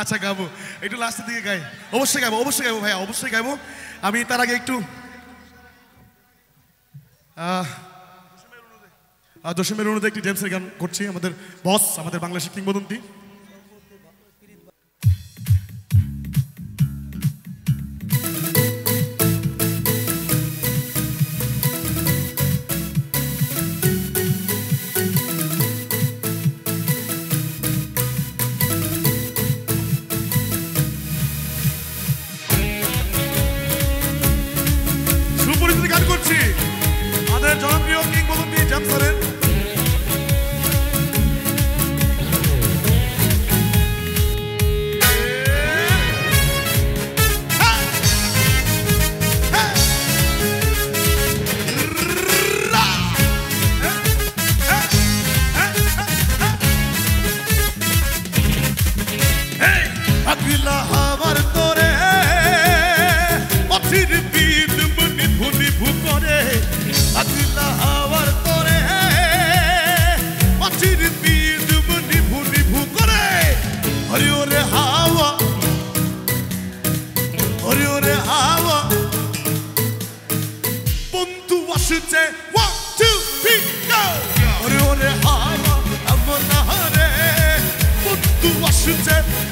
আচ্ছা গাবো, একটু লাস্টের দিকে গাই। অবশ্যই গাবো ভাইয়া, অবশ্যই গাবো। আমি তার আগে একটু দশমের অনুরোধে একটি জেমসের গান করছি। আমাদের বস, আমাদের বাংলাদেশের কিংবদন্তি। গান করছি আমাদের জনপ্রিয় কিংবদন্তি জেমসের।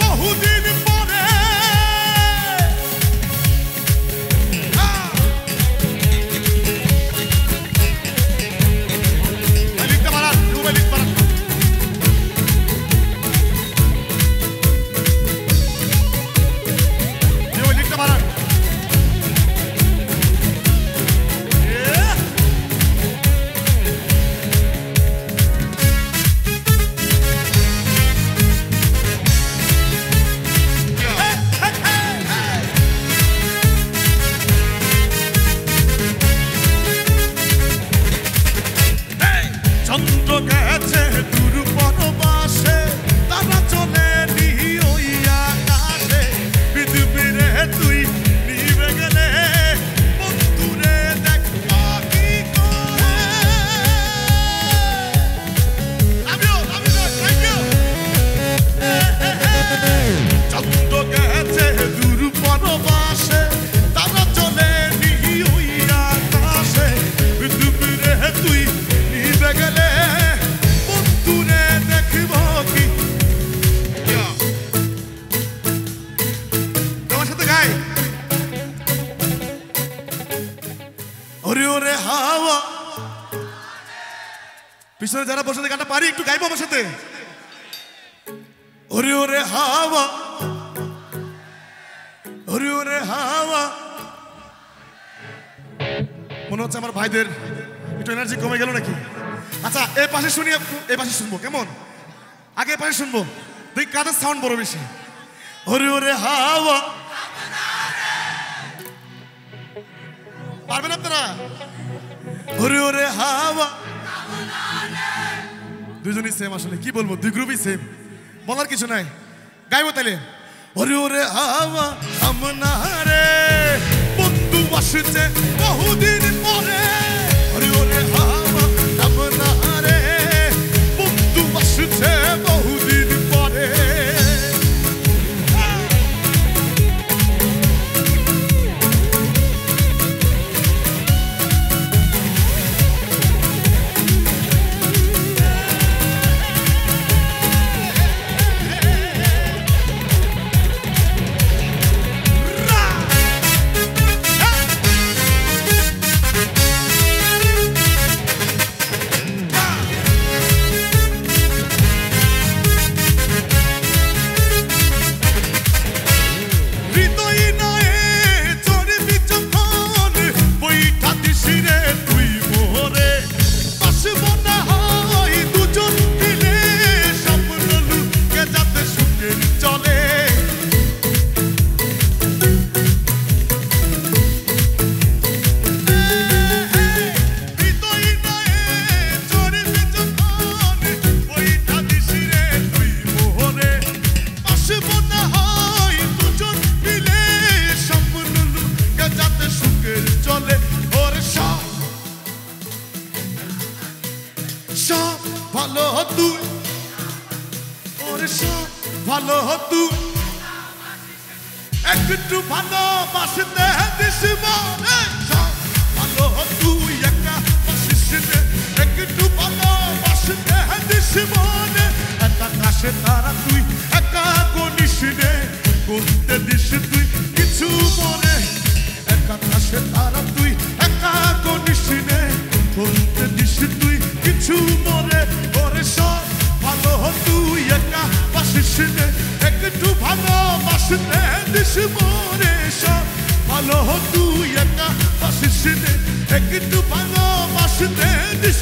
বহুদিন পরে পিছনে যারা বসে গানটা পারি একটু গাইবো আমার সাথে। ওরে ওরে হাওয়া, ওরে ওরে হাওয়া। মনে হচ্ছে আমার ভাইদের একটু এনার্জি কমে গেল নাকি? আচ্ছা এই পাশে শুনি, এই পাশে শুনবো কেমন? আগে এই পাশে শুনবো, দেখি কাদের সাউন্ড বড় বেশি। ওরে ওরে হাওয়া, পারবেন আপনারা? ওরে ওরে হাওয়া। দুজনই সেম, আসলে কি বলবো, দুই গ্রুপই সেম, বলার কিছু নাই। গাইবো তাহলে। ওরে ওরে হাওয়া আমনা রে, বন্ধু আসছে বহুদিন পরে। ওরে ওরে হাওয়া আমনা রে, বন্ধু আসছে বহুদিন পরে। ভালো তুই একটু ভালোবাসতে দিস মনে সব ভালো তুই একা বাসিস রে একটু ভালোবাসতে দিস মনে একা কাছে তারা তুই একা করিস রে করতে দিস তুই কিছু মনে একা কাছে তারা তুই একা করিস রে করতে দিস তুই কিছু মনে ওরে সব ভালো তুই একা বাসিস রে একটু ভালোবাসতে দিস মনে সব ভালো তুই একা বাসিস রে একটু ভালোবাসতে দিস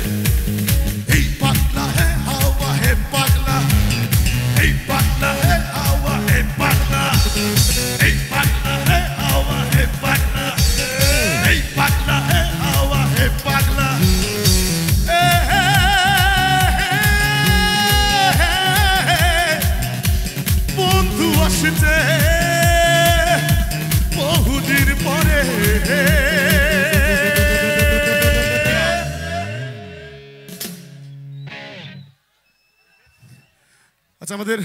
এই পাগলা হে হাওয়া হে পাগলা এই পাগলা হে হাওয়া হে পাগলা এই পাগলা হে হাওয়া হে পাগলা এই পাগলা হে হাওয়া হে পাগলা বন্ধু আসছে বহুদিন পরে আচ্ছা আমাদের